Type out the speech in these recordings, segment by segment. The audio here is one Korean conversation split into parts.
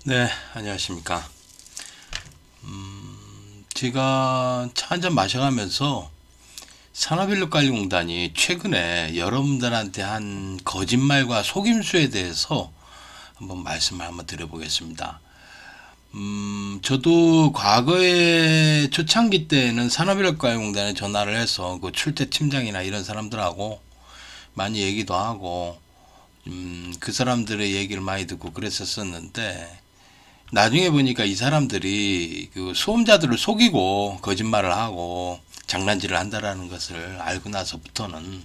네, 안녕하십니까. 제가 차 한잔 마셔가면서 산업인력관리공단이 최근에 여러분들한테 한 거짓말과 속임수에 대해서 한번 말씀을 한번 드려보겠습니다. 저도 과거에 초창기 때는 산업인력관리공단에 전화를 해서 그 출퇴 팀장이나 이런 사람들하고 많이 얘기도 하고, 그 사람들의 얘기를 많이 듣고 그랬었었는데, 나중에 보니까 이 사람들이 그 수험자들을 속이고 거짓말을 하고 장난질을 한다라는 것을 알고 나서부터는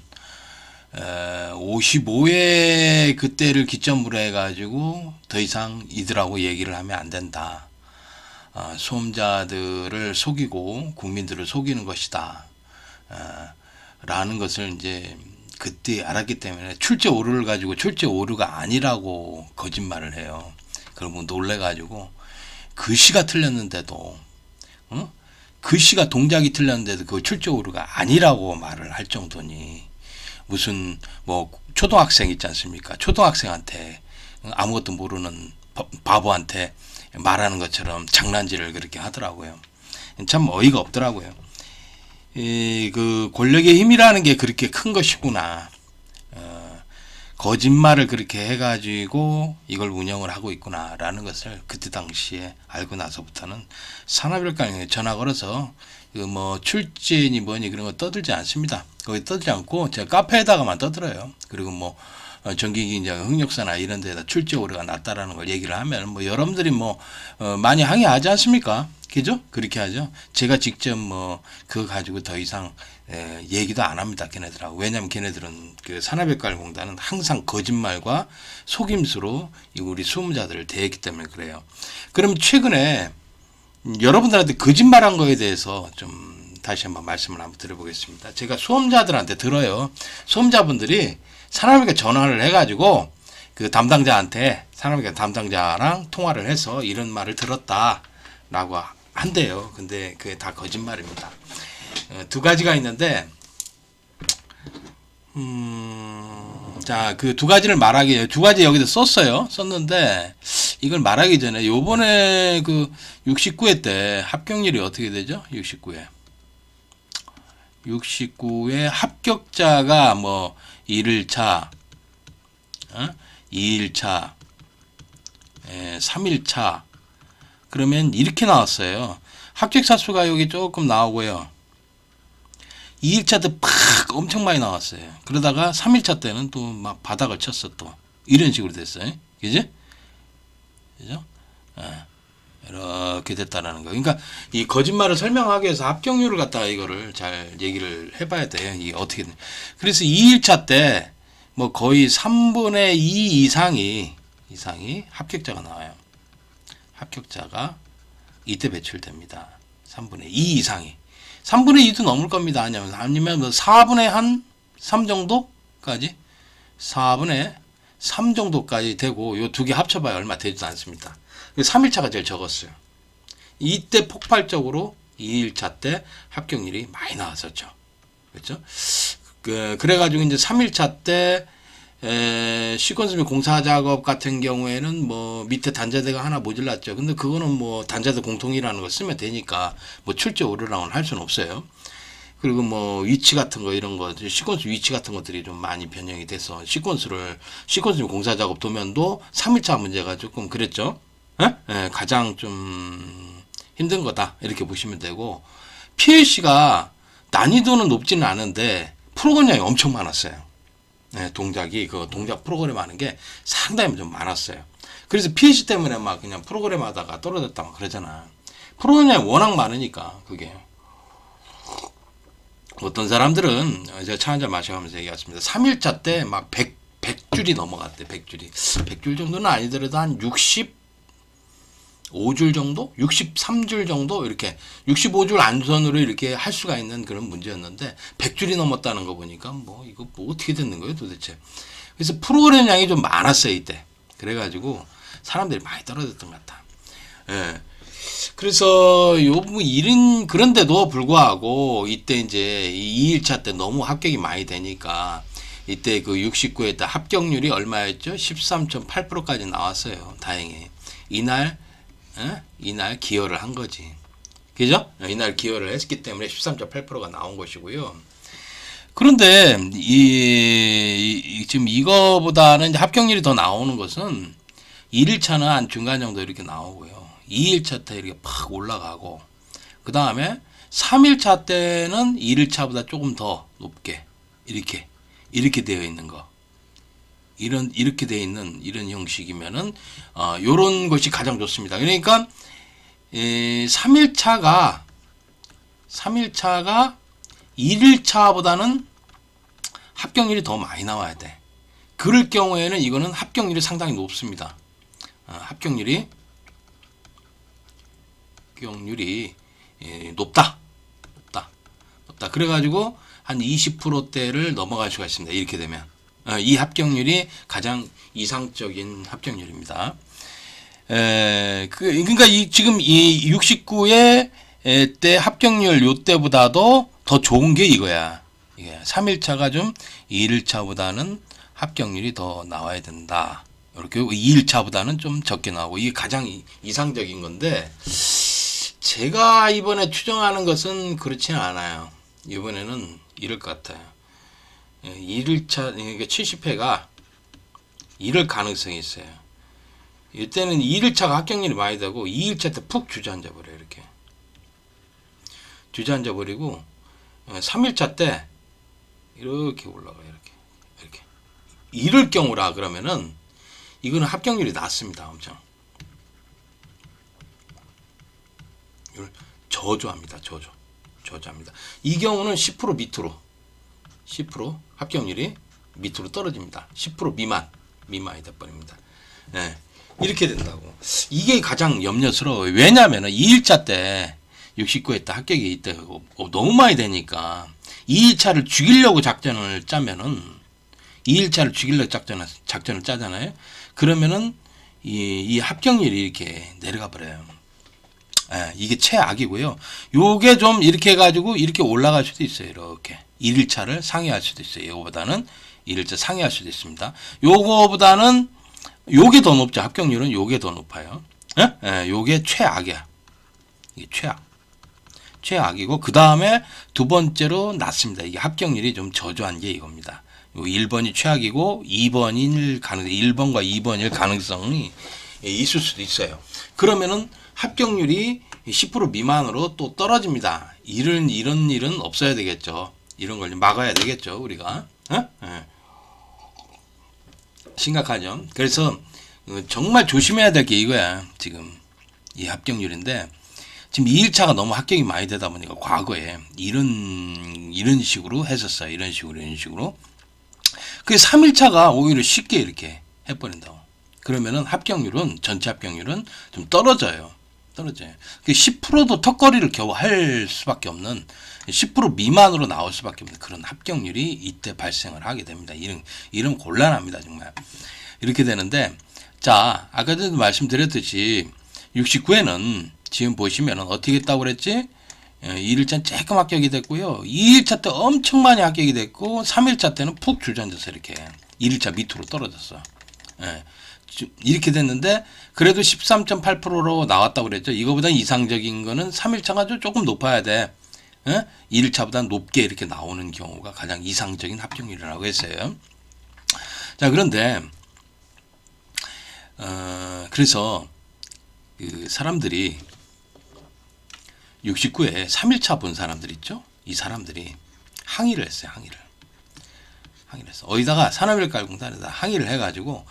55회 그때를 기점으로 해가지고 더 이상 이들하고 얘기를 하면 안 된다. 수험자들을 속이고 국민들을 속이는 것이다. 라는 것을 이제 그때 알았기 때문에 출제 오류를 가지고 출제 오류가 아니라고 거짓말을 해요. 그러면 놀래가지고 글씨가 틀렸는데도 글씨가 동작이 틀렸는데도 그 출제 오류가 아니라고 말을 할 정도니, 무슨 뭐 초등학생 있지 않습니까? 초등학생한테 아무것도 모르는 바보한테 말하는 것처럼 장난질을 그렇게 하더라고요. 참 어이가 없더라고요. 그 권력의 힘이라는 게 그렇게 큰 것이구나. 거짓말을 그렇게 해가지고 이걸 운영을 하고 있구나라는 것을 그때 당시에 알고 나서부터는 산업인력관리공단에 전화 걸어서 그 뭐 출제니 뭐니 그런 거 떠들지 않습니다. 거기 떠들지 않고 제가 카페에다가만 떠들어요. 그리고 뭐 전기기인자 흑역사나 이런 데다 출제 오류가 났다라는 걸 얘기를 하면 뭐 여러분들이 뭐 많이 항의하지 않습니까? 그죠? 그렇게 하죠. 제가 직접 뭐 그거 가지고 더 이상 얘기도 안 합니다. 걔네들하고. 왜냐면 걔네들은 그 산업인력관리공단은 항상 거짓말과 속임수로 우리 수험자들을 대했기 때문에 그래요. 그럼 최근에 여러분들한테 거짓말한 거에 대해서 좀 다시 한번 말씀을 한번 드려보겠습니다. 제가 수험자들한테 들어요. 수험자분들이 산업인력 전화를 해가지고 그 담당자한테, 산업인력 담당자랑 통화를 해서 이런 말을 들었다라고 한대요. 근데 그게 다 거짓말입니다. 두 가지가 있는데, 자, 그 두 가지를 말하기, 두 가지 여기다 썼는데, 이걸 말하기 전에, 요번에 그 69회 때 합격률이 어떻게 되죠? 69회. 69회 합격자가 뭐, 1일차, 2일차, 3일차, 그러면 이렇게 나왔어요. 합격자 수가 여기 조금 나오고요. 2일차 때 팍 엄청 많이 나왔어요. 그러다가 3일차 때는 또 막 바닥을 쳤어. 또 이런 식으로 됐어요. 그죠? 그죠? 이렇게 됐다라는 거. 그러니까 이 거짓말을 설명하기 위해서 합격률을 갖다가 이거를 잘 얘기를 해봐야 돼요. 이게 어떻게. 그래서 2일차 때 뭐 거의 3분의 2 이상이 합격자가 나와요. 합격자가 이때 배출됩니다. 3분의 2 이상이. 3분의 2도 넘을 겁니다. 아니면 뭐 4분의 한 3 정도까지? 4분의 3 정도까지 되고, 요 두 개 합쳐봐야 얼마 되지도 않습니다. 3일차가 제일 적었어요. 이때 폭발적으로 2일차 때 합격률이 많이 나왔었죠. 그렇죠? 그래가지고 이제 3일차 때 시퀀스 및 공사 작업 같은 경우에는 뭐 밑에 단자대가 하나 모질랐죠. 근데 그거는 뭐 단자대 공통이라는 걸 쓰면 되니까 뭐 출제 오류라고는 할 수는 없어요. 그리고 뭐 위치 같은 거 이런 거 시퀀스 위치 같은 것들이 좀 많이 변형이 돼서 시퀀스 및 공사 작업 도면도 3일차 문제가 조금 그랬죠. 가장 좀 힘든 거다 이렇게 보시면 되고, PLC가 난이도는 높지는 않은데 프로그램량이 엄청 많았어요. 동작이 그 동작 프로그램 하는 게 상당히 좀 많았어요. 그래서 PLC 때문에 막 그냥 프로그램 하다가 떨어졌다 막 그러잖아. 프로그램량이 워낙 많으니까. 그게 어떤 사람들은 제가 차 한잔 마셔가면서 얘기했습니다. 3일차 때 막 100줄이 넘어갔대. 100줄 정도는 아니더라도 한 65줄 정도? 63줄 정도? 이렇게 65줄 안선으로 이렇게 할 수가 있는 그런 문제였는데 100줄이 넘었다는 거 보니까 뭐 이거 뭐 어떻게 됐는 거예요 도대체. 그래서 프로그램 양이 좀 많았어요 이때. 그래가지고 사람들이 많이 떨어졌던 것 같다. 그래서 요 일은 그런데도 불구하고 이때 이제 2일차 때 너무 합격이 많이 되니까 이때 그 69에 딱 합격률이 얼마였죠? 13.8%까지 나왔어요. 다행히. 이날 기여를 한 거지. 그죠? 이날 기여를 했기 때문에 13.8%가 나온 것이고요. 그런데 지금 이거보다는 이제 합격률이 더 나오는 것은 1일차는 한 중간 정도 이렇게 나오고요. 2일차 때 이렇게 팍 올라가고, 그 다음에 3일차 때는 1일차보다 조금 더 높게 이렇게 되어 있는 거. 이렇게 되어 있는 이런 형식이면은 요런 것이 가장 좋습니다. 그러니까 3일차가 1일차보다는 합격률이 더 많이 나와야 돼. 그럴 경우에는 이거는 합격률이 상당히 높습니다. 합격률이 높다. 그래가지고 한 20%대를 넘어갈 수가 있습니다. 이렇게 되면 이 합격률이 가장 이상적인 합격률입니다. 그러니까 지금 이 69의 때 합격률 요 때보다도 더 좋은 게 이거야. 이게 3일차가 좀 1일차보다는 합격률이 더 나와야 된다. 이렇게 2일차보다는 좀 적게 나오고, 이게 가장 이상적인 건데, 제가 이번에 추정하는 것은 그렇지는 않아요. 이번에는 이럴 것 같아요. 1일차, 그러니까 70회가 이럴 가능성이 있어요. 이때는 1일차가 합격률이 많이 되고 2일차 때 푹 주저앉아 버려요. 이렇게 주저앉아 버리고 3일차 때 이렇게 올라가요. 이렇게 이럴 경우라 그러면은 이거는 합격률이 낮습니다. 엄청 이걸 저조합니다. 저조합니다. 이 경우는 10% 밑으로 10% 합격률이 밑으로 떨어집니다. 10% 미만이 돼버립니다. 네, 이렇게 된다고. 이게 가장 염려스러워요. 왜냐하면 2일차 때 69에 때 합격이 이때 너무 많이 되니까 2일차를 죽이려고 작전을 짜면은 2일차를 죽이려고 작전을 짜잖아요. 그러면은 이 합격률이 이렇게 내려가 버려요. 예, 이게 최악이고요. 요게 좀 이렇게 해가지고 이렇게 올라갈 수도 있어요. 이렇게 1일차를 상회할 수도 있어요. 요거보다는 1일차 상회할 수도 있습니다. 요거보다는 요게 더 높죠. 합격률은 요게 더 높아요. 예? 예, 요게 최악이야. 이게 최악이고, 그 다음에 두 번째로 낮습니다. 이게 합격률이 좀 저조한 게 이겁니다. 1번이 최악이고 1번과 2번일 가능성이 있을 수도 있어요. 그러면은 합격률이 10% 미만으로 또 떨어집니다. 이런 일은 없어야 되겠죠. 이런 걸 막아야 되겠죠, 우리가. 심각하죠. 그래서 정말 조심해야 될 게 이거야. 지금 이 합격률인데, 지금 2일차가 너무 합격이 많이 되다 보니까 과거에 이런 식으로 했었어요. 이런 식으로. 그 3일차가 오히려 쉽게 이렇게 해버린다고. 그러면은 전체 합격률은 좀 떨어져요. 그 10%도 턱걸이를 겨우 할 수밖에 없는, 10% 미만으로 나올 수밖에 없는 그런 합격률이 이때 발생을 하게 됩니다. 이런 곤란합니다, 정말. 이렇게 되는데, 자, 아까 전에도 말씀드렸듯이 69회는 지금 보시면은 어떻게 했다고 그랬지? 1일차는 조금 합격이 됐고요. 2일차 때 엄청 많이 합격이 됐고, 3일차 때는 푹 주저앉아서 이렇게 1일차 밑으로 떨어졌어. 예. 이렇게 됐는데, 그래도 13.8%로 나왔다고 그랬죠. 이거보다 이상적인 거는 3일차가 조금 높아야 돼. 예? 1일차보다 높게 이렇게 나오는 경우가 가장 이상적인 합격률이라고 했어요. 자, 그런데, 그래서, 그 사람들이 69에 3일차 본 사람들 있죠? 이 사람들이 항의를 했어요. 항의를 했어. 어디다가 산업일가공단에다 항의를 해가지고,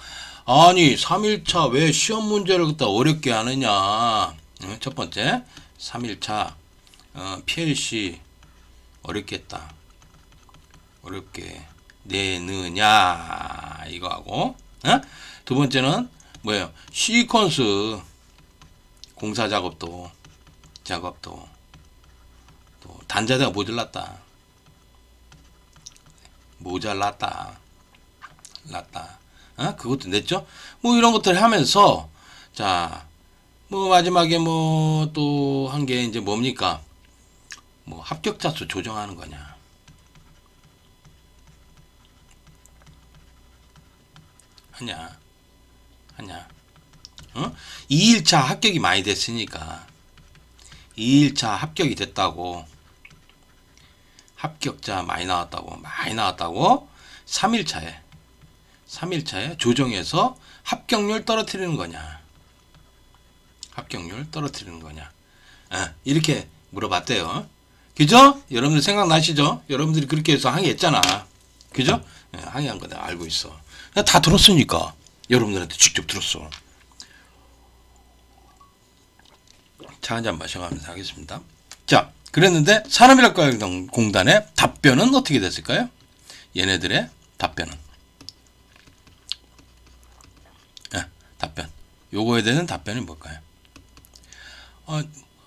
아니 3일차 왜 시험 문제를 그따 어렵게 하느냐. 첫 번째 3일차 PLC 어렵게 했다. 어렵게 내느냐 이거하고, 두 번째는 뭐예요? 시퀀스 공사 작업도 또 단자대가 모자랐다. 그것도 냈죠. 뭐 이런 것들 하면서, 자, 뭐 마지막에 뭐 또 한 게 이제 뭡니까? 뭐 합격자 수 조정하는 거냐. 하냐? 어? 2일차 합격이 많이 됐으니까 2일차 합격이 됐다고, 합격자 많이 나왔다고 3일차에 조정해서 합격률 떨어뜨리는 거냐, 합격률 떨어뜨리는 거냐, 이렇게 물어봤대요. 그죠? 여러분들 생각나시죠? 여러분들이 그렇게 해서 항의했잖아. 그죠? 항의한 거 내가 알고 있어. 내가 다 들었으니까. 여러분들한테 직접 들었어. 차 한잔 마셔가면서 하겠습니다. 자, 그랬는데 산업인력가공단의 답변은 어떻게 됐을까요? 얘네들의 답변은. 답변. 요거에 대한 답변이 뭘까요?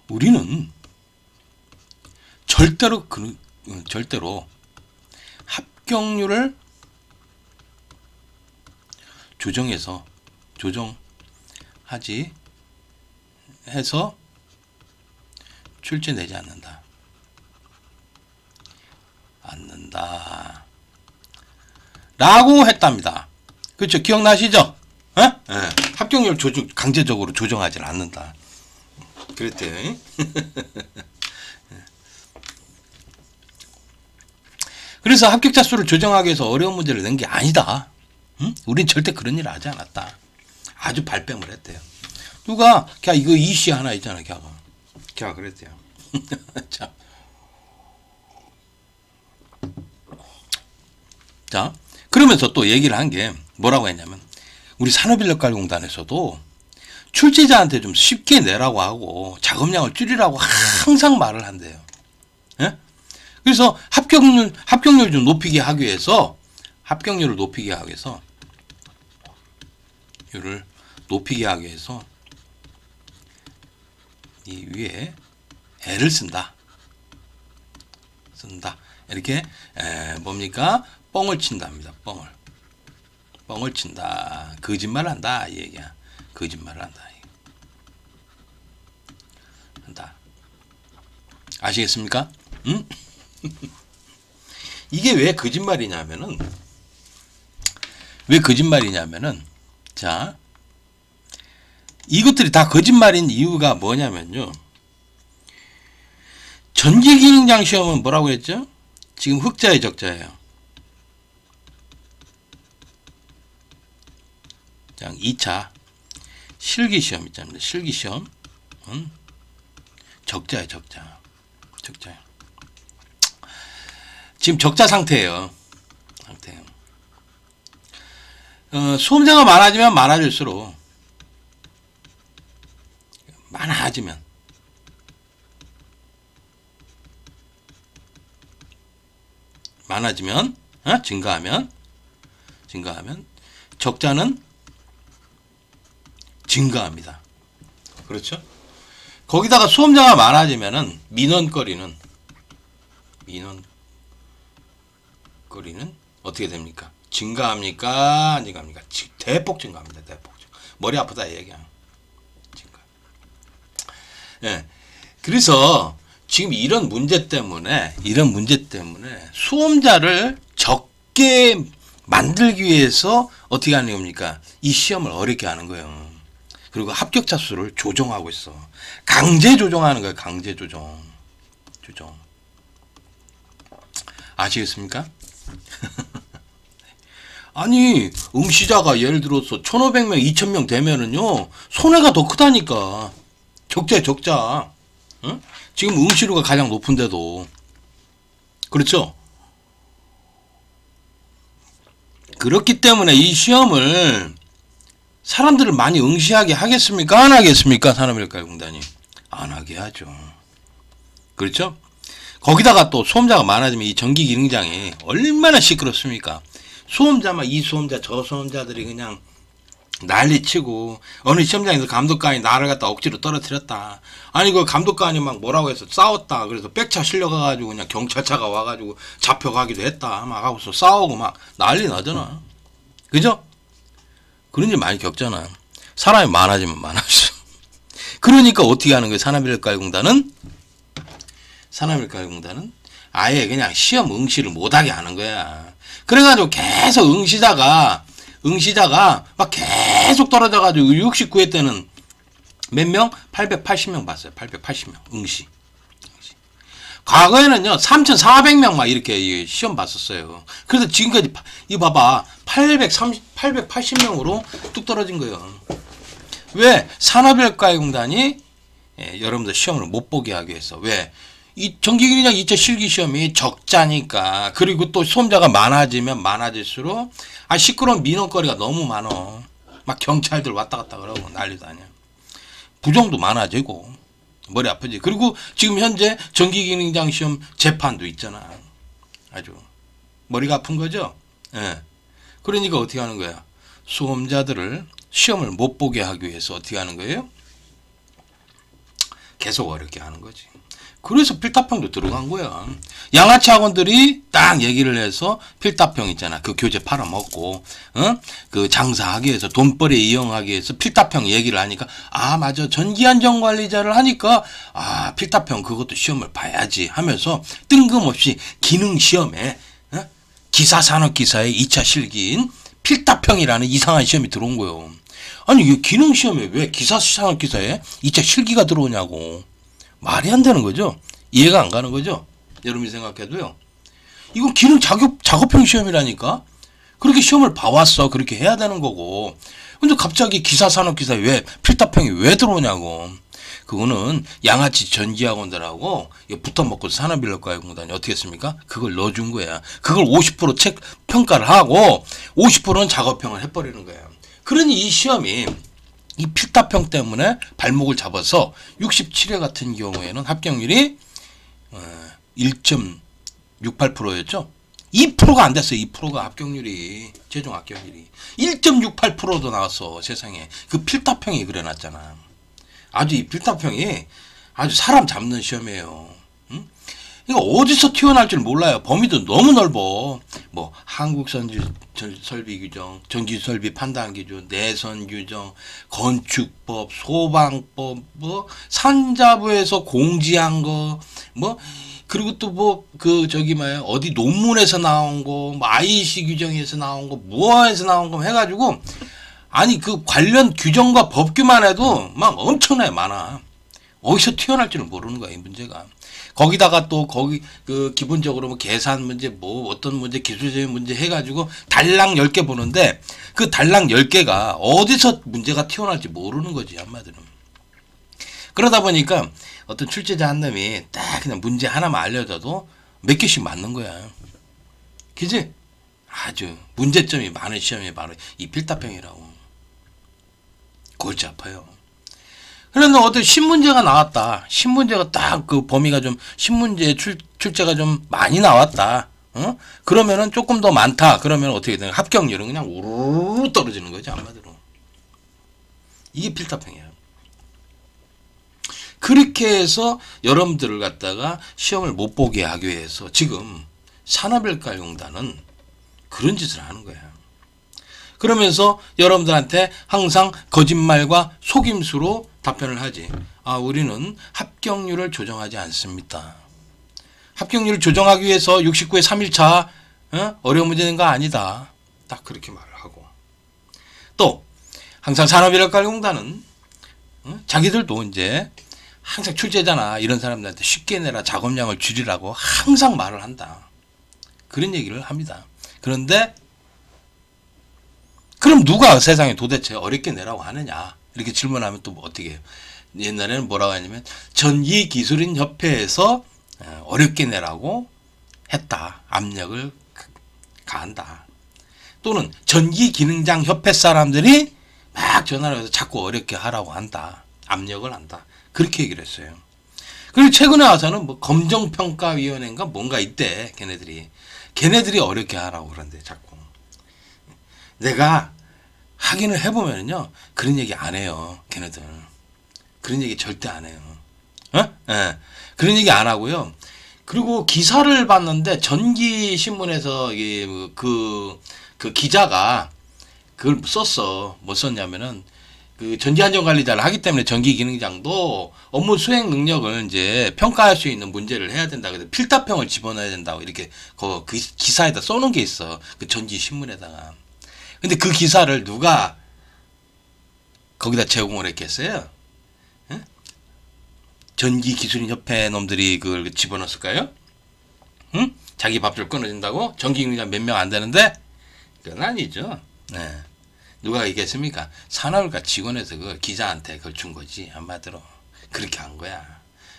우리는 절대로 합격률을 조정하지 해서 출제 내지 않는다. 라고 했답니다. 그렇죠? 기억나시죠? 합격률 강제적으로 조정하지 않는다. 그랬대요. 그래서 합격자 수를 조정하기 위해서 어려운 문제를 낸 게 아니다. 우린 절대 그런 일을 하지 않았다. 아주 발뺌을 했대요. 누가 걔 이거 이슈 하나 있잖아. 걔가 그랬대요. 자, 그러면서 또 얘기를 한 게 뭐라고 했냐면, 우리 산업인력관리공단에서도 출제자한테 좀 쉽게 내라고 하고 작업량을 줄이라고 항상 말을 한대요. 예? 그래서 합격률 좀 높이게 하기 위해서, 이 위에 애를 쓴다. 이렇게 뭡니까? 뻥을 친답니다. 뻥을 친다. 거짓말을 한다. 이 얘기야. 거짓말을 한다. 아시겠습니까? 응? 이게 왜 거짓말이냐면은, 자, 이것들이 다 거짓말인 이유가 뭐냐면요. 전기기능장 시험은 뭐라고 했죠? 지금 흑자에 적자예요. 자, 2차 실기시험 있잖아요. 실기시험 적자예요. 적자. 지금 적자 상태예요. 수험자가 많아지면 많아질수록, 증가하면 적자는 증가합니다. 그렇죠? 거기다가 수험자가 많아지면은 민원거리는 어떻게 됩니까? 증가합니까? 안 증가합니까? 대폭 증가합니다. 머리 아프다 얘기야. 예. 그래서 지금 이런 문제 때문에 수험자를 적게 만들기 위해서 어떻게 하는 겁니까? 이 시험을 어렵게 하는 거예요. 그리고 합격자 수를 조정하고 있어. 강제 조정하는 거예요. 강제 조정. 아시겠습니까? 아니, 응시자가 예를 들어서 1,500명, 2,000명 되면은요, 손해가 더 크다니까. 적자. 응? 지금 응시료가 가장 높은데도. 그렇죠? 그렇기 때문에 이 시험을 사람들을 많이 응시하게 하겠습니까? 안 하겠습니까? 산업인력관리공단이. 안 하게 하죠. 그렇죠? 거기다가 또 수험자가 많아지면 이 전기기능장이 얼마나 시끄럽습니까? 수험자만 이 수험자 저 수험자들이 그냥 난리치고, 어느 시험장에서 감독관이 나를 갖다 억지로 떨어뜨렸다. 아니 그 감독관이 막 뭐라고 해서 싸웠다. 그래서 백차 실려가가지고 그냥 경찰차가 와가지고 잡혀가기도 했다. 막 하고서 싸우고 막 난리 나잖아. 그죠? 그런 일 많이 겪잖아. 사람이 많아지면 많아져. 그러니까 어떻게 하는 거예요? 산업인력관리공단은 아예 그냥 시험 응시를 못하게 하는 거야. 그래가지고 계속 응시자가 응시자가 막 계속 떨어져가지고 69회 때는 몇 명? 880명 봤어요. 880명 응시. 과거에는요 3,400명 막 이렇게 시험 봤었어요. 그래서 지금까지 이거 봐봐 880명으로 뚝 떨어진 거예요. 왜? 산업인력가공단이 여러분들 시험을 못 보게 하기 위해서. 왜? 이 정기기능장 2차 실기시험이 적자니까. 그리고 또 수험자가 많아지면 많아질수록 시끄러운 민원거리가 너무 많어. 막 경찰들 왔다 갔다 그러고 난리도 아니야. 부정도 많아지고 머리 아프지. 그리고 지금 현재 정기기능장 시험 재판도 있잖아. 아주 머리가 아픈 거죠. 예. 그러니까 어떻게 하는 거야? 수험자들을 시험을 못 보게 하기 위해서 어떻게 하는 거예요? 계속 어렵게 하는 거지. 그래서 필답형도 들어간 거야. 양아치 학원들이 딱 얘기를 해서 필답형 있잖아. 그 교재 팔아먹고, 그 장사하기 위해서, 돈벌이 이용하기 위해서 필답형 얘기를 하니까, 맞아. 전기안전관리자를 하니까, 필답형 그것도 시험을 봐야지 하면서 뜬금없이 기능시험에, 기사산업기사의 2차 실기인 필답형이라는 이상한 시험이 들어온 거예요. 아니, 이 기능시험에 왜 기사산업기사에 2차 실기가 들어오냐고. 말이 안 되는 거죠. 이해가 안 가는 거죠. 여러분이 생각해도요. 이건 기능 작업형 시험이라니까. 그렇게 시험을 봐왔어. 그렇게 해야 되는 거고. 근데 갑자기 기사산업기사에 왜 필답형이 왜 들어오냐고. 그거는 양아치 전기학원들하고 붙어먹고 산업인력가공단이 어떻게 했습니까? 그걸 넣어준 거야. 그걸 50% 책 평가를 하고 50%는 작업형을 해버리는 거야. 그러니 이 시험이 이 필답형 때문에 발목을 잡아서 67회 같은 경우에는 합격률이 1.68%였죠. 2%가 안 됐어요. 2%가 합격률이, 최종 합격률이 1.68%도 나왔어. 세상에. 그 필답형이 그래놨잖아. 아주 이 필답형이 아주 사람 잡는 시험이에요. 이거 어디서 튀어나올 줄 몰라요. 범위도 너무 넓어. 뭐 한국설비규정, 전기설비 판단기준, 내선규정, 건축법, 소방법, 뭐 산자부에서 공지한 거, 뭐 그리고 또 뭐 어디 논문에서 나온 거, 뭐 IEC 규정에서 나온 거, 무어에서 나온 거 해가지고 아니 그 관련 규정과 법규만 해도 막 엄청나게 많아. 어디서 튀어나올 줄은 모르는 거야 이 문제가. 거기다가 또 기본적으로 뭐 계산 문제 뭐 어떤 문제 기술적인 문제 해가지고 달랑 10개 보는데 그 달랑 10개가 어디서 문제가 튀어나올지 모르는 거지 한마디로. 그러다 보니까 어떤 출제자 한 놈이 딱 그냥 문제 하나만 알려줘도 몇 개씩 맞는 거야. 그지? 아주 문제점이 많은 시험이 바로 이 필답형이라고. 골치 아파요. 그런데 어떤 신문제가 나왔다. 신문제가 딱 그 범위가 좀 신문제 출제가 좀 많이 나왔다. 그러면은 조금 더 많다. 그러면 어떻게 되나? 합격률은 그냥 우르르 떨어지는 거죠 한마디로. 이게 필답형이야. 그렇게 해서 여러분들을 갖다가 시험을 못 보게 하기 위해서 지금 산업인력가공단은 그런 짓을 하는 거야. 그러면서 여러분들한테 항상 거짓말과 속임수로 답변을 하지. 우리는 합격률을 조정하지 않습니다. 합격률을 조정하기 위해서 69회 3일차 어려운 문제는 거 아니다. 딱 그렇게 말을 하고. 또 항상 산업인력가공단은 자기들도 이제 항상 출제자나 이런 사람들한테 쉽게 내라 작업량을 줄이라고 항상 말을 한다. 그런 얘기를 합니다. 그런데 그럼 누가 세상에 도대체 어렵게 내라고 하느냐 이렇게 질문하면 또 어떻게 해요? 옛날에는 뭐라고 하냐면 전기기술인협회에서 어렵게 내라고 했다. 압력을 가한다. 또는 전기기능장협회 사람들이 막 전화를 해서 자꾸 어렵게 하라고 한다. 압력을 한다. 그렇게 얘기를 했어요. 그리고 최근에 와서는 뭐 검정평가위원회인가 뭔가 있대. 걔네들이 어렵게 하라고 그러는데 자꾸. 내가 확인을 해보면요. 그런 얘기 안 해요. 걔네들. 그런 얘기 절대 안 해요. 예. 그런 얘기 안 하고요. 그리고 기사를 봤는데 전기신문에서 그 기자가 그걸 썼어. 뭐 썼냐면은 그 전기안전관리자를 하기 때문에 전기기능장도 업무 수행 능력을 이제 평가할 수 있는 문제를 해야 된다. 그래서 필답형을 집어넣어야 된다고 이렇게 그 기사에다 써놓은 게 있어. 그 전기신문에다가. 근데 그 기사를 누가 거기다 제공을 했겠어요? 예? 전기기술인협회 놈들이 그걸 집어넣었을까요? 응? 자기 밥줄 끊어준다고? 전기기능장 몇 명 안 되는데? 그건 아니죠. 네. 누가 얘기했습니까? 산업을과 직원에서 그 기자한테 그걸 준 거지. 한마디로. 그렇게 한 거야.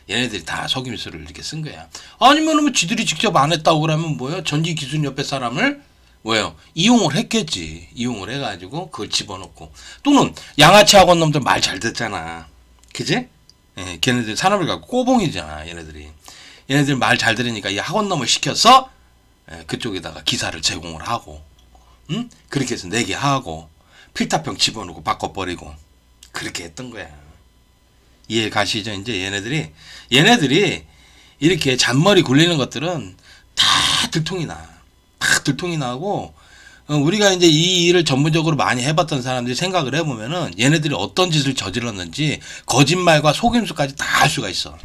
얘네들이 다 속임수를 이렇게 쓴 거야. 아니면 뭐 지들이 직접 안 했다고 그러면 뭐예요? 전기기술인협회 사람을 뭐예요? 이용을 했겠지. 이용을 해가지고 그걸 집어넣고. 또는 양아치 학원 놈들 말 잘 듣잖아. 그지? 예, 걔네들 산업을 갖고 꼬봉이잖아. 얘네들 말 잘 들으니까 이 학원 놈을 시켜서 예, 그쪽에다가 기사를 제공을 하고, 응? 그렇게 해서 내게 하고 필타병 집어넣고 바꿔버리고 그렇게 했던 거야. 이해 가시죠? 이제 얘네들이 이렇게 잔머리 굴리는 것들은 다 들통이 나. 다 들통이 나고, 우리가 이제 이 일을 전문적으로 많이 해봤던 사람들이 생각을 해보면은 얘네들이 어떤 짓을 저질렀는지 거짓말과 속임수까지 다 알 수가 있어.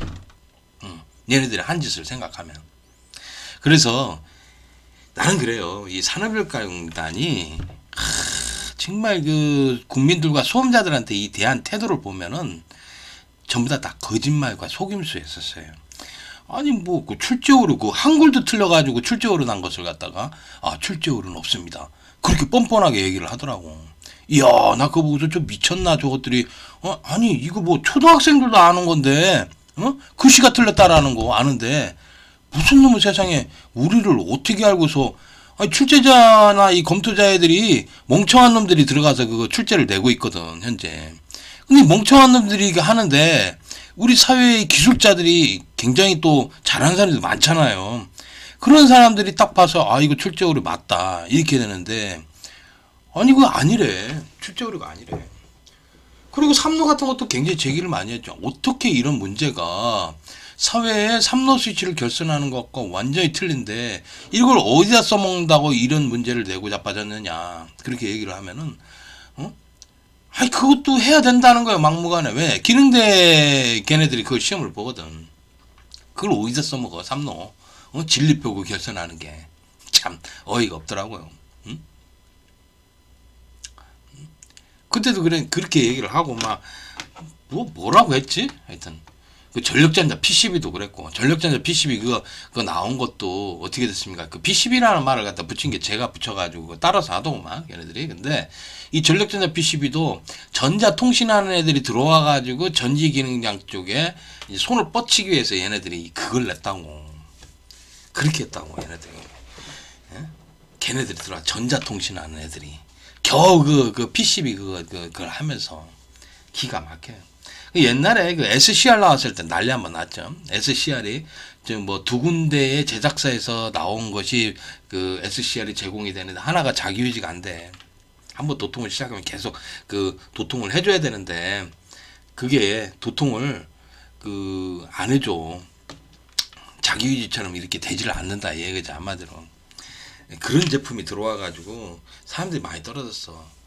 얘네들이 한 짓을 생각하면. 그래서 나는 그래요. 이 산업인력가공단이 정말 그 국민들과 소험자들한테 이 대한 태도를 보면은 전부 다 거짓말과 속임수였었어요. 아니 뭐 그 출제오류 그 한글도 틀려가지고 출제오류 난 것을 갖다가 출제오류는 없습니다. 그렇게 뻔뻔하게 얘기를 하더라고. 이야 나 그거 보고서 좀 미쳤나 저것들이. 아니 이거 뭐 초등학생들도 아는 건데 글씨가 틀렸다라는 거 아는데 무슨 놈의 세상에 우리를 어떻게 알고서. 아니 출제자나 이 검토자 애들이 멍청한 놈들이 들어가서 그거 출제를 내고 있거든 현재. 근데 멍청한 놈들이 이거 하는데 우리 사회의 기술자들이 굉장히 또 잘하는 사람들이 많잖아요. 그런 사람들이 딱 봐서 이거 출제오류 맞다 이렇게 되는데 아니 그거 아니래. 출제오류가 아니래. 그리고 삼로 같은 것도 굉장히 제기를 많이 했죠. 어떻게 이런 문제가 사회의 삼로 수치를 결선하는 것과 완전히 틀린데 이걸 어디다 써먹는다고 이런 문제를 내고 자빠졌느냐 그렇게 얘기를 하면은 아니 그것도 해야 된다는 거예요. 막무가내. 왜? 기능대 걔네들이 그걸 시험을 보거든. 그걸 어디다 써먹어 삼로. 진리표고 결선하는 게 참 어이가 없더라고요. 응? 그때도 그렇게 얘기를 하고 막 뭐라고 했지? 하여튼 그 전력전자 PCB도 그랬고 전력전자 PCB 그거 나온 것도 어떻게 됐습니까? 그 PCB라는 말을 갖다 붙인 게 제가 붙여가지고 따라서 하더구만 걔네들이. 근데 이 전력전자 PCB도 전자통신하는 애들이 들어와가지고 전지기능장 쪽에 이제 손을 뻗치기 위해서 얘네들이 그걸 냈다고. 그렇게 했다고 얘네들이. 예? 걔네들이 들어와 전자통신하는 애들이 겨우 그 PCB 그걸 하면서 기가 막혀요. 옛날에 그 SCR 나왔을 때 난리 한번 났죠. SCR이 뭐 두 군데의 제작사에서 나온 것이 그 SCR이 제공이 되는데 하나가 자기유지가 안 돼. 한번 도통을 시작하면 계속 그 도통을 해줘야 되는데 그게 도통을 안 해줘. 자기유지처럼 이렇게 되지를 않는다 얘기죠. 한마디로. 그런 제품이 들어와가지고 사람들이 많이 떨어졌어.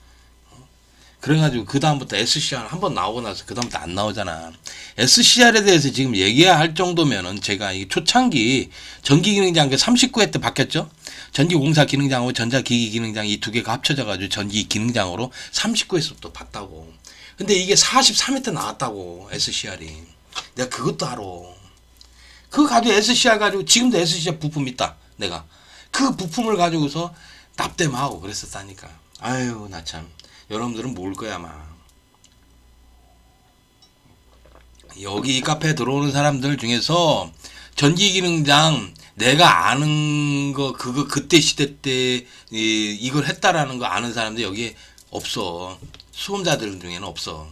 그래가지고 그 다음부터 SCR 한번 나오고 나서 그 다음부터 안 나오잖아. SCR에 대해서 지금 얘기할 정도면은 제가 이 초창기 전기기능장 39회 때 바뀌었죠. 전기공사 기능장하고 전자기기 기능장 이 두 개가 합쳐져가지고 전기기능장으로 39회서부터 봤다고. 근데 이게 43회 때 나왔다고 SCR이. 내가 그것도 알아. 그거 가지고 SCR 가지고 지금도 SCR 부품 있다. 내가 그 부품을 가지고서 납땜하고 그랬었다니까. 아유 나 참. 여러분들은 모를 거야 아마. 여기 이 카페에 들어오는 사람들 중에서 전기기능장 내가 아는 거 그때 시대 때 이걸 했다라는 거 아는 사람들 여기 없어. 수험자들 중에는 없어.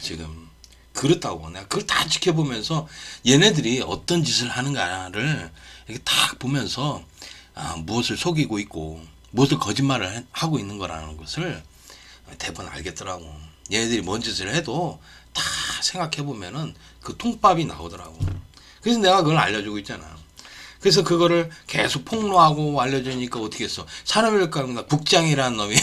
지금 그렇다고. 내가 그걸 다 지켜보면서 얘네들이 어떤 짓을 하는가를 이렇게 딱 보면서 무엇을 속이고 있고 무엇을 거짓말을 하고 있는 거라는 것을 대번 알겠더라고. 얘네들이 뭔 짓을 해도 다 생각해보면은 그 통밥이 나오더라고. 그래서 내가 그걸 알려주고 있잖아. 그래서 그거를 계속 폭로하고 알려주니까 어떻게 했어. 산업인력가공단 국장이라는 놈이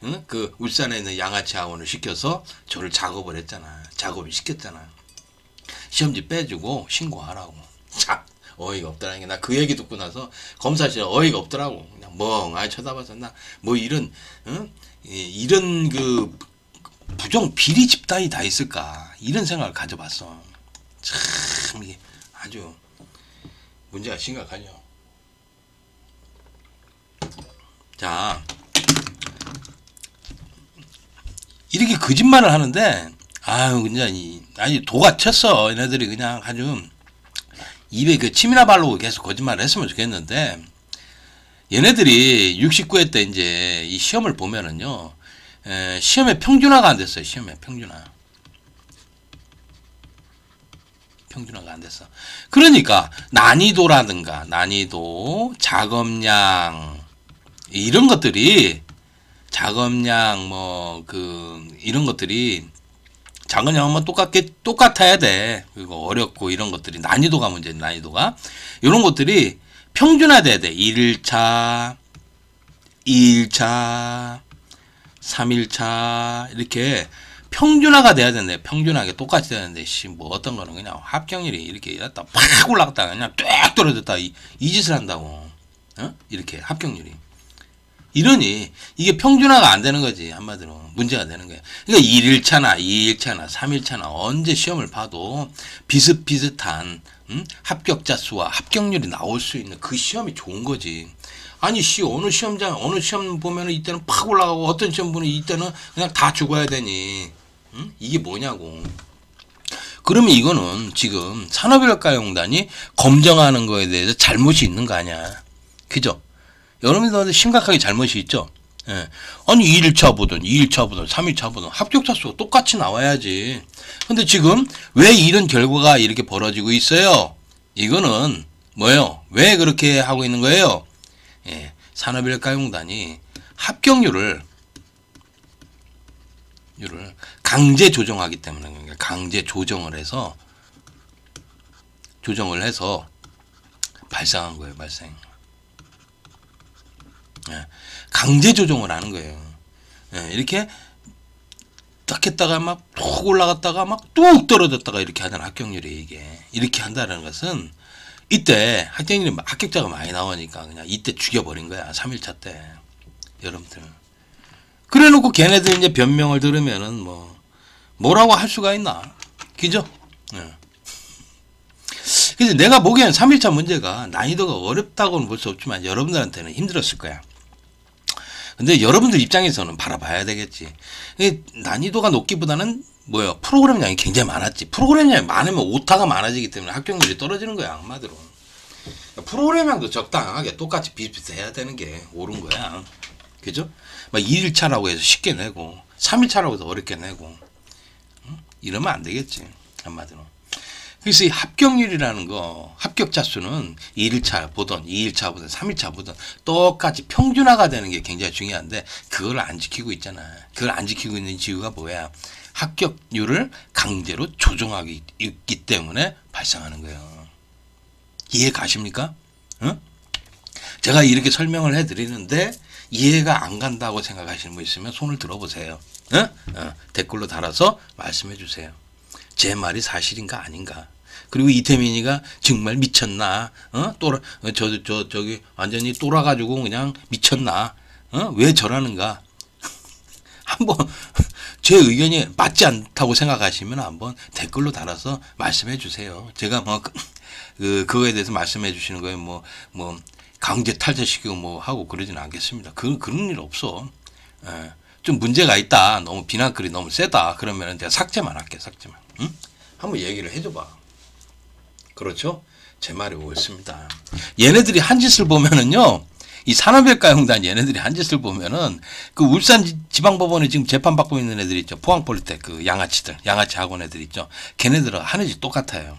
응? 그 울산에 있는 양아치 학원을 시켜서 저를 작업을 했잖아. 작업을 시켰잖아. 시험지 빼주고 신고하라고. 참 어이가 없더라는 게 나 그 얘기 듣고 나서 검사실에 어이가 없더라고. 그냥 멍하니 쳐다봐서 나 뭐 이런 이런 그 부정 비리 집단이 다 있을까 이런 생각을 가져봤어. 참 이게 아주 문제가 심각하죠. 자, 이렇게 거짓말을 하는데 아유 그냥 아니 도가 쳤어. 얘네들이 그냥 아주 입에 그 침이나 바르고 계속 거짓말을 했으면 좋겠는데 얘네들이 69회 때 이제 이 시험을 보면은요 시험에 평준화가 안 됐어요. 시험에 평준화가 안 됐어. 그러니까 난이도라든가 난이도, 작업량 이런 것들이 작업량 뭐 그 이런 것들이 작업량은 똑같아야 돼. 그리고 어렵고 이런 것들이 난이도가 문제, 난이도가 이런 것들이 평준화돼야 돼. 1일차, 2일차, 3일차 이렇게 평준화가 돼야 되는데 평준하게 똑같이 되는데 뭐 어떤 거는 그냥 합격률이 이렇게 이랬다 팍 올라갔다가 그냥 뚝 떨어졌다 이 짓을 한다고. 이렇게 합격률이 이러니 이게 평준화가 안 되는 거지. 한마디로 문제가 되는 거야. 그러니까 1일차나 2일차나 3일차나 언제 시험을 봐도 비슷비슷한 합격자 수와 합격률이 나올 수 있는 그 시험이 좋은 거지. 아니 어느 시험 보면은 이때는 팍 올라가고 어떤 시험 보면 이때는 그냥 다 죽어야 되니 이게 뭐냐고. 그러면 이거는 지금 산업인력가용단이 검정하는 거에 대해서 잘못이 있는 거 아니야. 그죠? 여러분들한테 심각하게 잘못이 있죠. 예. 아니 1일차 보든 2일차 보든 3일차 보든 합격자 수가 똑같이 나와야지. 근데 지금 왜 이런 결과가 이렇게 벌어지고 있어요? 이거는 뭐예요? 왜 그렇게 하고 있는 거예요? 예. 산업인력가용단이 합격률을 강제 조정하기 때문에 강제 조정을 해서 발생한 거예요. 발생. 예. 강제 조정을 하는 거예요. 예. 이렇게 딱 했다가 막 툭 올라갔다가 막 뚝 떨어졌다가 이렇게 하는 합격률이 이렇게 한다는 것은 이때 합격자가 많이 나오니까 그냥 이때 죽여버린 거야. 3일차 때. 여러분들. 그래 놓고 걔네들 이제 변명을 들으면은 뭐라고 할 수가 있나. 그죠? 예. 그래서 내가 보기에는 3일차 문제가 난이도가 어렵다고는 볼 수 없지만 여러분들한테는 힘들었을 거야. 근데 여러분들 입장에서는 바라봐야 되겠지. 난이도가 높기보다는 프로그램량이 굉장히 많았지. 프로그램량이 많으면 오타가 많아지기 때문에 합격률이 떨어지는 거야. 한마디로. 프로그램량도 적당하게 똑같이 비슷비슷해야 되는 게 옳은 거야. 그죠? 막 2일차라고 해서 쉽게 내고 3일차라고 해서 어렵게 내고 이러면 안 되겠지. 한마디로. 그래서 이 합격률이라는 거, 합격자 수는 1일차 보던 2일차 보던 3일차 보던 똑같이 평준화가 되는 게 굉장히 중요한데 그걸 안 지키고 있잖아. 그걸 안 지키고 있는 이유가 뭐야? 합격률을 강제로 조정하기 있기 때문에 발생하는 거예요. 이해 가십니까? 응? 제가 이렇게 설명을 해드리는데 이해가 안 간다고 생각하시는 분 있으면 손을 들어보세요. 응? 댓글로 달아서 말씀해 주세요. 제 말이 사실인가 아닌가. 그리고 이태민이가 정말 미쳤나? 저기 완전히 똘아가지고 그냥 미쳤나? 왜 저라는가? 한번 제 의견이 맞지 않다고 생각하시면 한번 댓글로 달아서 말씀해 주세요. 제가 그거에 대해서 말씀해 주시는 거에 강제 탈퇴시키고 하고 그러지는 않겠습니다. 그런 일 없어. 좀 문제가 있다. 너무 비난글이 너무 세다. 그러면 제가 삭제만 할게. 삭제만. 응? 한번 얘기를 해줘봐. 그렇죠? 제 말이 옳습니다. 얘네들이 한 짓을 보면은요. 이 산업인력가용단 얘네들이 한 짓을 보면은 그 울산 지방법원에 지금 재판받고 있는 애들 있죠. 포항폴리텍 그 양아치 학원 애들 있죠. 걔네들은 하는 짓 똑같아요.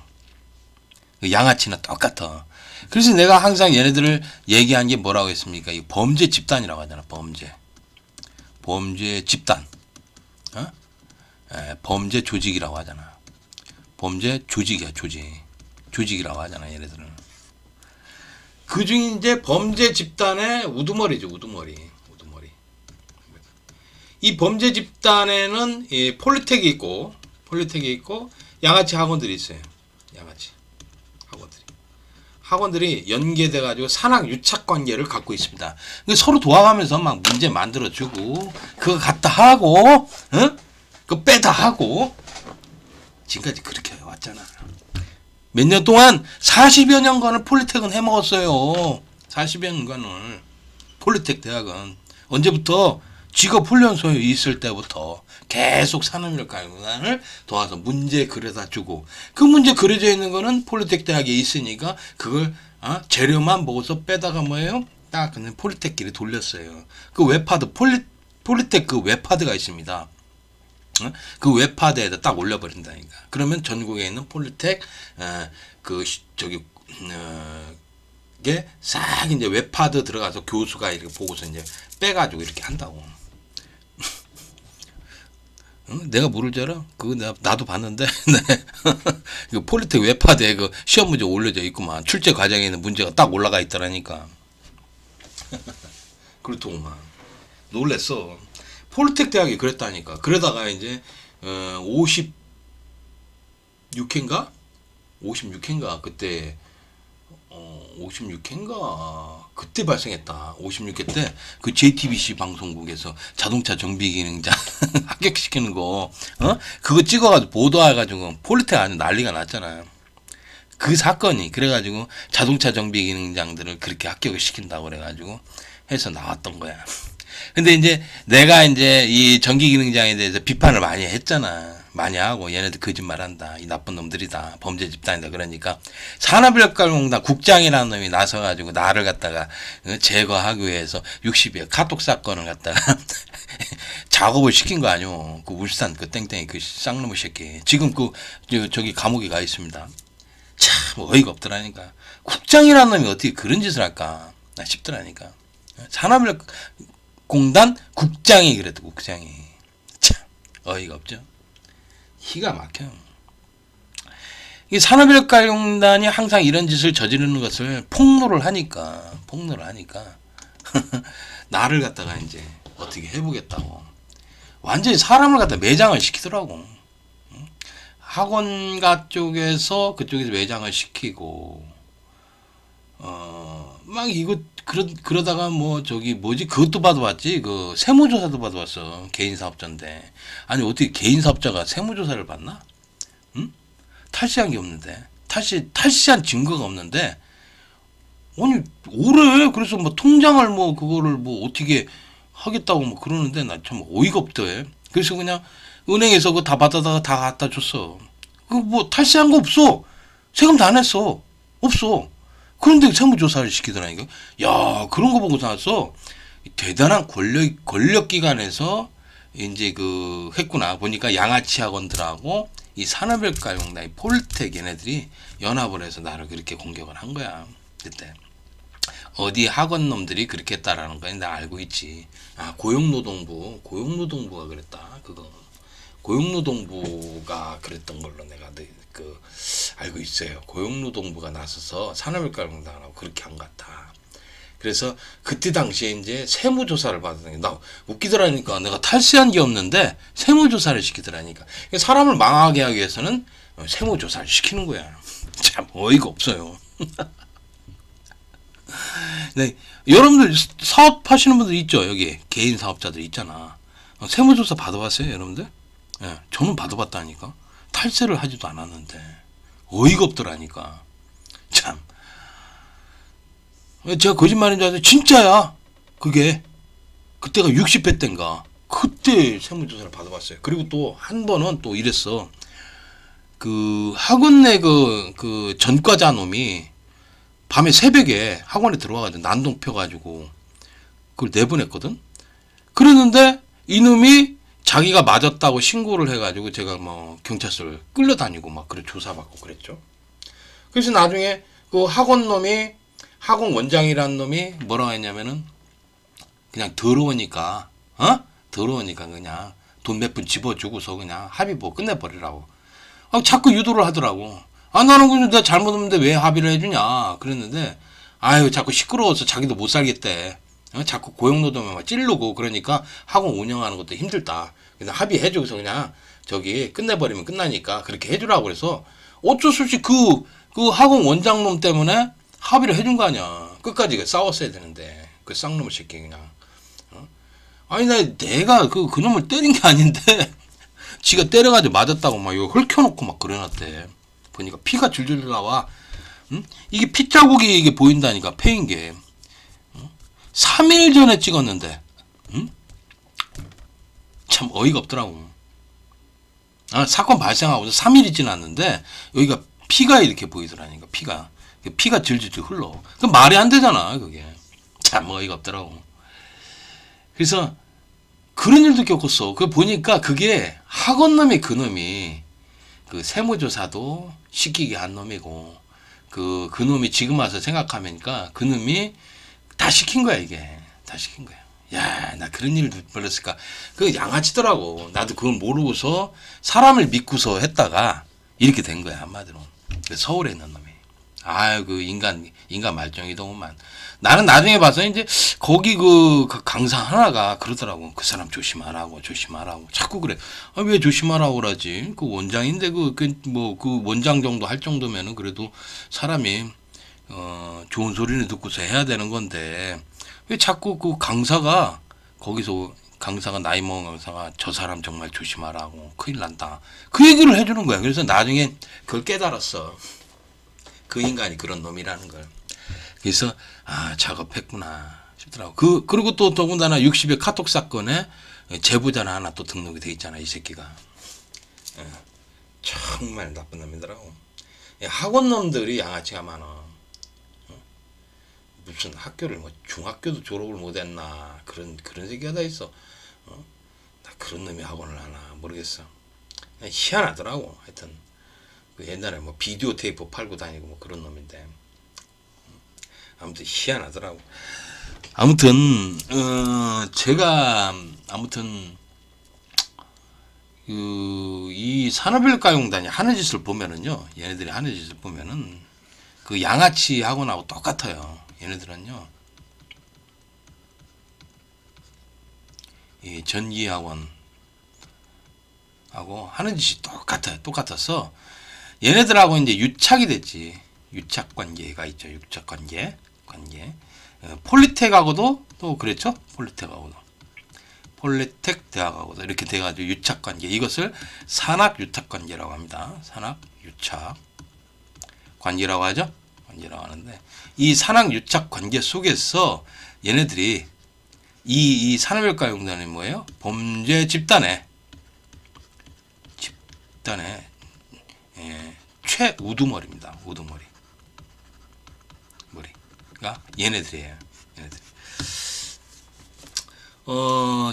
그 양아치나 똑같아. 그래서 내가 항상 얘네들을 얘기한 게 뭐라고 했습니까? 이 범죄 집단이라고 하잖아. 범죄 집단. 범죄 조직이라고 하잖아. 범죄 조직이야. 조직이라고 하잖아. 얘네들은. 그중에 이제 범죄 집단의 우두머리죠. 우두머리. 이 범죄 집단에는 폴리텍이 있고 양아치 학원들이 있어요. 양아치 학원들이. 학원들이 연계돼 가지고 산학 유착 관계를 갖고 있습니다. 서로 도와가면서 막 문제 만들어주고 그거 갖다 하고 그거 빼다 하고 지금까지 그렇게 왔잖아. 몇 년 동안 40여 년간을 폴리텍은 해먹었어요. 40여 년간을 폴리텍 대학은 언제부터 직업훈련소에 있을 때부터 계속 산업인력가공단을 도와서 문제 그려다 주고 그 문제 그려져 있는 거는 폴리텍 대학에 있으니까 그걸 재료만 보고서 빼다가 뭐예요? 딱 그냥 폴리텍끼리 돌렸어요. 그 웹하드 폴리텍 그 웹하드가 있습니다. 그 웹하드에다 딱 올려버린다니까. 그러면 전국에 있는 폴리텍 게 싹 이제 웹하드 들어가서 교수가 이렇게 보고서 이제 빼가지고 이렇게 한다고. 내가 모를 줄 알아? 그거 나도 봤는데. 그 폴리텍 웹하드에 그 시험 문제 올려져 있구만. 출제 과정에 있는 문제가 딱 올라가 있더라니까. 그렇더구만. 놀랬어. 폴리텍 대학이 그랬다니까. 그러다가 이제 56회인가? 56회인가? 그때 56회인가? 그때 발생했다. 56회 때 그 JTBC 방송국에서 자동차 정비 기능자 합격시키는 거 그거 찍어가지고 보도해가지고 폴리텍 안에 난리가 났잖아요. 그 사건이 그래가지고 자동차 정비 기능장들을 그렇게 합격을 시킨다고 그래가지고 해서 나왔던 거야. 근데 이제 내가 이제 이 전기 기능장에 대해서 비판을 많이 했잖아. 많이 하고 얘네들 거짓말한다. 이 나쁜 놈들이다. 범죄 집단이다. 그러니까 산업인력가공단 국장이라는 놈이 나서가지고 나를 갖다가 제거하기 위해서 60여 카톡 사건을 갖다가 작업을 시킨 거 아니오. 그 울산 그 땡땡이 그 쌍놈의 새끼. 지금 그 저기 감옥에 가 있습니다. 참 어이가 없더라니까. 국장이라는 놈이 어떻게 그런 짓을 할까 나 싶더라니까. 산업인력공단 국장이 그래도 국장이 참 어이가 없죠. 기가 막혀. 이 산업인력가공단이 항상 이런 짓을 저지르는 것을 폭로를 하니까 나를 갖다가 이제 어떻게 해보겠다고 완전히 사람을 갖다 매장을 시키더라고. 학원가 쪽에서 그쪽에서 매장을 시키고 막 이거 그러다가 뭐 저기 뭐지 그것도 받아봤지. 그 세무조사도 받아봤어. 개인사업자인데 아니 어떻게 개인사업자가 세무조사를 받나? 응? 탈시한 게 없는데 탈시한 증거가 없는데 아니 오래 그래서 뭐 통장을 뭐 그거를 뭐 어떻게 하겠다고 뭐 그러는데 나 참 어이가 없대. 그래서 그냥 은행에서 그거 다 받아다가 다 갖다 줬어. 그 뭐 탈시한 거 없어. 세금 다 냈어. 없어. 그런데 세무조사를 시키더라니까. 야, 그런 거 보고 나서 대단한 권력기관에서 이제 그 했구나. 보니까 양아치 학원들하고 이 산업인력가공단, 이 폴텍 얘네들이 연합을 해서 나를 그렇게 공격을 한 거야. 그때. 어디 학원 놈들이 그렇게 했다라는 거 나 알고 있지. 아, 고용노동부가 그랬다. 그거. 고용노동부가 그랬던 걸로 내가 알고 있어요. 고용노동부가 나서서 산업인력가공단하고 그렇게 한 것 같아. 그래서 그때 당시에 이제 세무조사를 받았더니 나 웃기더라니까. 내가 탈세한 게 없는데 세무조사를 시키더라니까. 사람을 망하게 하기 위해서는 세무조사를 시키는 거야. 참 어이가 없어요. 네, 여러분들 사업하시는 분들 있죠. 여기 개인 사업자들 있잖아. 세무조사 받아봤어요, 여러분들? 네, 저는 받아봤다니까. 탈세를 하지도 않았는데 어이가 없더라니까. 참. 제가 거짓말인 줄 알았는데 진짜야. 그게 그때가 60회 때인가 그때 세무조사를 받아봤어요. 그리고 또 한 번은 또 이랬어. 그 학원 내 그 전과자 놈이 밤에 새벽에 학원에 들어와가지고 난동 펴가지고 그걸 내보냈거든. 그랬는데 이놈이 자기가 맞았다고 신고를 해가지고 제가 뭐 경찰서를 끌려다니고 막 그래 조사받고 그랬죠. 그래서 나중에 그 학원 원장이라는 놈이 뭐라고 했냐면은 그냥 더러우니까 그냥 돈 몇 푼 집어주고서 그냥 합의보 끝내버리라고. 자꾸 유도를 하더라고. 나는 그냥 내가 잘못했는데 왜 합의를 해주냐 그랬는데 아유 자꾸 시끄러워서 자기도 못 살겠대. 자꾸 고용노동에 막 찌르고 그러니까 학원 운영하는 것도 힘들다. 그래서 합의해주고서 그냥 저기 끝내버리면 끝나니까 그렇게 해주라고 그래서 어쩔 수 없이 그 학원 원장놈 때문에 합의를 해준 거 아니야. 끝까지 싸웠어야 되는데 그 쌍놈의 새끼 그냥. 아니 내가 그 놈을 때린 게 아닌데 지가 때려가지고 맞았다고 막 이거 헐켜놓고 막 그래놨대. 보니까 피가 줄줄 나와. 응? 이게 피 자국이 이게 보인다니까 패인 게. 3일 전에 찍었는데, 응? 참 어이가 없더라고. 사건 발생하고 3일이 지났는데 여기가 피가 이렇게 보이더라니까. 피가 질질 흘러. 그 말이 안 되잖아 그게. 참 어이가 없더라고. 그래서 그런 일도 겪었어. 그 보니까 그게 학원놈이 그놈이 그 세무조사도 시키게 한 놈이고 그 놈이 지금 와서 생각하니까 그 놈이 다 시킨 거야 이게. 다 시킨 거야. 야, 나 그런 일을 벌였을까. 그 양아치더라고. 나도 그걸 모르고서 사람을 믿고서 했다가 이렇게 된 거야 한마디로. 서울에 있는 놈이. 아유 그 인간 말종이더구만. 나는 나중에 봐서 이제 거기 그 강사 하나가 그러더라고. 그 사람 조심하라고. 자꾸 그래. 왜 조심하라고 그러지? 그 원장인데 그 원장 정도 할 정도면은 그래도 사람이 좋은 소리를 듣고서 해야 되는 건데 왜 자꾸 그 강사가 거기서 강사가 나이 먹은 강사가 저 사람 정말 조심하라고 큰일 난다. 그 얘기를 해주는 거야. 그래서 나중에 그걸 깨달았어. 그 인간이 그런 놈이라는 걸. 그래서 작업했구나 싶더라고. 그리고 또 더군다나 60의 카톡 사건에 제보자나 하나 또 등록이 돼 있잖아 이 새끼가. 정말 나쁜 놈이더라고. 학원 놈들이 양아치가 많아. 무슨 학교를 중학교도 졸업을 못했나 그런 새끼가 다 있어. 나 그런 놈이 학원을 하나 모르겠어. 희한하더라고. 하여튼 그 옛날에 비디오 테이프 팔고 다니고 그런 놈인데. 아무튼 희한하더라고. 아무튼 제가 이 산업인력가용단이 하는 짓을 보면은요, 얘네들이 하는 짓을 보면은 그 양아치 학원하고 똑같아요. 얘네들은요, 이 전기학원하고 하는 짓이 똑같아서 얘네들하고 이제 유착이 됐지. 유착 관계가 있죠. 유착 관계. 폴리텍하고도 또 그랬죠. 폴리텍 대학하고도 이렇게 돼가지고 유착 관계. 이것을 산학 유착 관계라고 합니다. 산학 유착 관계라고 하죠. 관계라고 하는데 이 산학 유착 관계 속에서 얘네들이 이 산업인력가용단이 뭐예요? 범죄 집단의 최우두머리입니다. 우두머리가 얘네들이에요.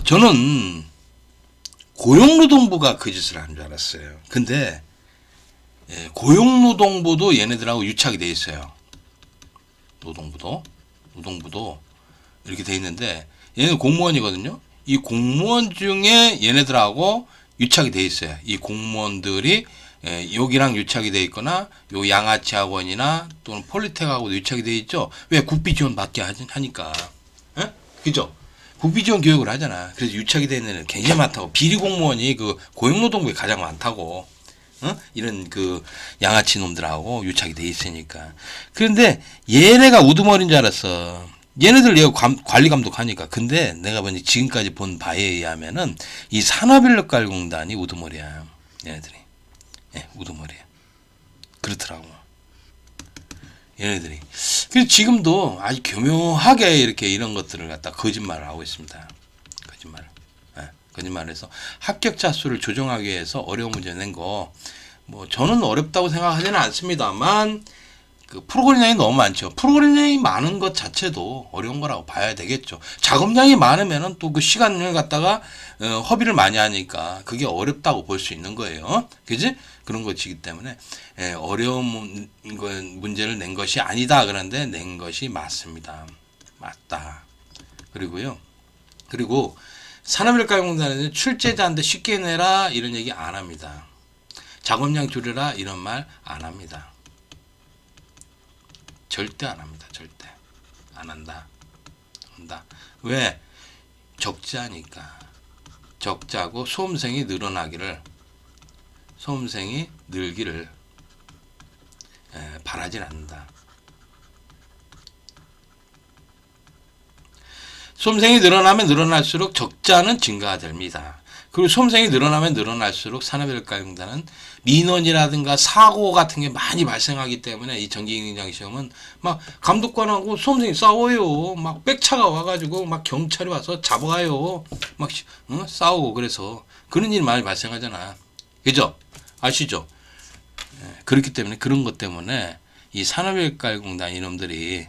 저는 고용노동부가 그 짓을 한 줄 알았어요. 근데 고용노동부도 얘네들하고 유착이 돼 있어요. 노동부도 이렇게 돼 있는데 얘는 공무원이거든요. 이 공무원 중에 얘네들하고 유착이 돼 있어요. 이 공무원들이 여기랑 유착이 돼 있거나 요 양아치 학원이나 또는 폴리텍하고도 유착이 돼 있죠. 왜? 국비 지원 받게 하니까. 그죠? 국비 지원 교육을 하잖아. 그래서 유착이 돼 있는 애는 굉장히 많다고. 비리 공무원이 그 고용노동부에 가장 많다고. 이런 그 양아치 놈들하고 유착이 돼 있으니까. 그런데 얘네가 우두머리인 줄 알았어. 얘네들 내가 관리 감독하니까. 근데 내가 보니 지금까지 본 바에 의하면은 이 산업인력가용단이 우두머리야. 얘네들이. 우두머리야. 그렇더라고. 얘네들이. 그래서 지금도 아주 교묘하게 이렇게 이런 것들을 갖다 거짓말을 하고 있습니다. 거짓말을 해서 합격자 수를 조정하기 위해서 어려운 문제 낸 거, 저는 어렵다고 생각하지는 않습니다만, 그 프로그램량이 너무 많죠. 프로그램량이 많은 것 자체도 어려운 거라고 봐야 되겠죠. 작업량이 많으면은 또 그 시간을 갖다가 허비를 많이 하니까 그게 어렵다고 볼 수 있는 거예요. 그지? 그런 것이기 때문에 어려운 문제를 낸 것이 아니다. 그런데 낸 것이 맞습니다. 맞다. 그리고 산업인력가용단에는 출제자한테 쉽게 내라 이런 얘기 안 합니다. 작업량 줄여라 이런 말 안 합니다. 절대 안 합니다. 절대 안 한다. 왜? 적자니까. 적자고 수험생이 늘기를 바라진 않는다. 수험생이 늘어나면 늘어날수록 적자는 증가됩니다. 그리고 수험생이 늘어나면 늘어날수록 산업인력가공단은 민원이라든가 사고 같은 게 많이 발생하기 때문에 이 전기능력 시험은 막 감독관하고 수험생이 싸워요. 막 백차가 와가지고 막 경찰이 와서 잡아가요. 막 싸우고 그래서 그런 일이 많이 발생하잖아. 그죠? 아시죠? 그렇기 때문에 그런 것 때문에 이 산업인력가공단 이놈들이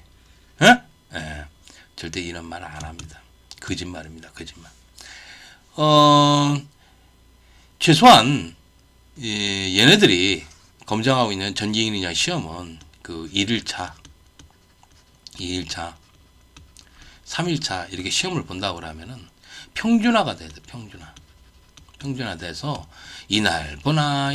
절대 이런 말 안 합니다. 거짓말입니다. 거짓말. 최소한 얘네들이 검증하고 있는 전기능력 시험은 그 1일차, 2일차, 3일차 이렇게 시험을 본다고 하면은 평준화가 돼야 돼. 평준화돼서 이날 보나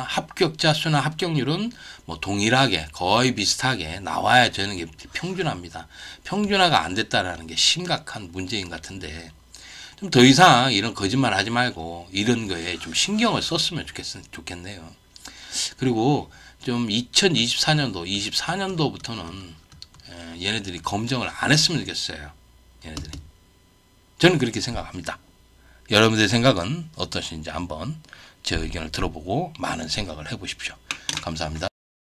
합격자 수나 합격률은 뭐 동일하게 거의 비슷하게 나와야 되는 게 평준화입니다. 평준화가 안 됐다라는 게 심각한 문제인 것 같은데 좀 더 이상 이런 거짓말 하지 말고 이런 거에 좀 신경을 썼으면 좋겠네요. 그리고 좀 2024년도, 24년도부터는 얘네들이 검증을 안 했으면 좋겠어요. 얘네들이. 저는 그렇게 생각합니다. 여러분들의 생각은 어떠신지 한번 제 의견을 들어보고 많은 생각을 해보십시오. 감사합니다.